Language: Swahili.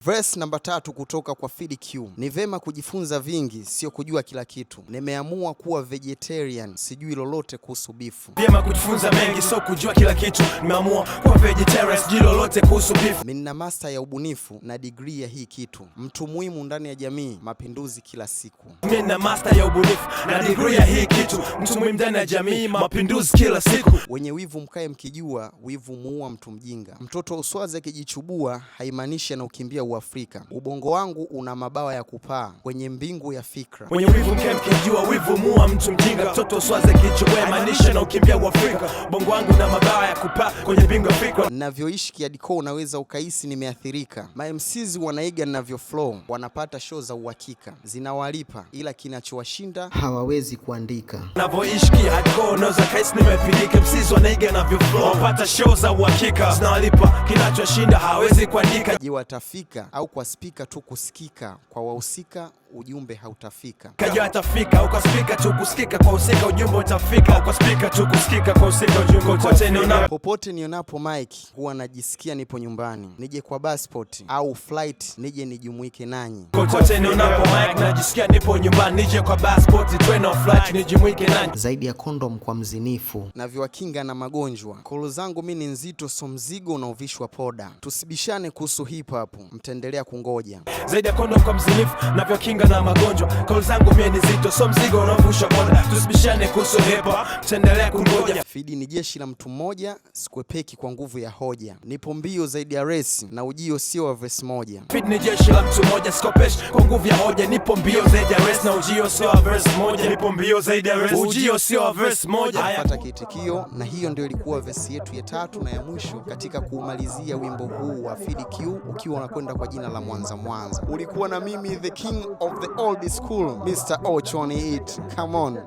Verse namba 3 kutoka kwa Fid Q. Ni vema kujifunza vingi, sio kujua kila kitu. Nimeamua kuwa vegetarian, sijui lolote kuhusu bifu. Vyema kujifunza mengi, sio kujua kila kitu. Nimeamua kuwa vegetarian, sijui lolote kuhusu bifu. Mimi nina master ya ubunifu na degree ya hii kitu. Mtu muhimu ndani ya jamii, mapinduzi kila siku. Mimi nina master ya ubunifu na degree ya hii kitu. Mtu muhimu ndani ya jamii, mapinduzi kila siku. Wenye wivu mkae mkijua, wivu muua mtu mjinga. Mtoto uswazi akijichubua, haimaanishi anaukimbia Uafrika. Ubongo wangu una mabawa ya kupaa kwenye mbingu ya fikra. Wenye wivu mkae mkijua, wivu muua mtu mjinga. Mtoto uswazi akijichubua, haimaanishi anaukimbia Uafrika. Ubongo wangu una mabawa ya kupaa kwenye mbingu ya fikra. Ninavyoishi kiadiko unaweza ukahisi nimeathirika. Ma MCs wanaiga ninavyo flow, wanapata show za uhakika, zinawalipa, ila kinachowashinda hawawezi kuandika. Ninavyoishi kiadiko unaweza kahisi nimepilika. MCs wanaiga ninavyo flow, wanapata show za uhakika, zinawalipa, kinachowashinda hawawezi kuandika. Je, watafika au kwa speaker tu kusikika? Kwa wahusika ujumbe hautafika. Kaja atafika au kwa speaker tu kusikika, kwa usika ujumbe utafika. Au kwa speaker tu kusikika, kwa usika ujumbe utafika. Popote nionapo mic huwa najisikia nipo nyumbani. Nije kwa passport au flight, nije nijumuike nanyi. Popote nionapo mic najisikia nipo nyumbani. Nije kwa passport, train or flight, nijumuike nanyi. Zaidi ya condom kwa mzinifu na viwakinga na magonjwa. Kolo zangu mimi ni nzito, so mzigo unaovishwa poda. Tusibishane kuhusu hip hop, mtaendelea kungoja. Zaidi ya condom kwa mzinifu na viwakinga na magonjwa. Kolo zangu mimi ni nzito, so mzigo unaovishwa poda. Tusibishane kuhusu hip hop, mtaendelea kungoja. Fid ni jeshi la mtu mmoja, sikwepeki kwa nguvu ya hoja. Nipo mbio zaidi ya race na ujio sio wa verse moja. Fid ni jeshi la mtu mmoja, sikopeshi kwa nguvu ya hoja. Nipo mbio zaidi ya race na ujio sio wa verse moja. Nipo mbio zaidi ya race, ujio sio wa verse moja. Pata kiitikio, na hiyo ndio ilikuwa verse yetu ya 3 na ya mwisho katika kuumalizia wimbo huu wa Fid Q ukiwa unakwenda kwa jina la Mwanza Mwanza. Ulikuwa na mimi the king of the old school, Mr. Ochoni It. Come on.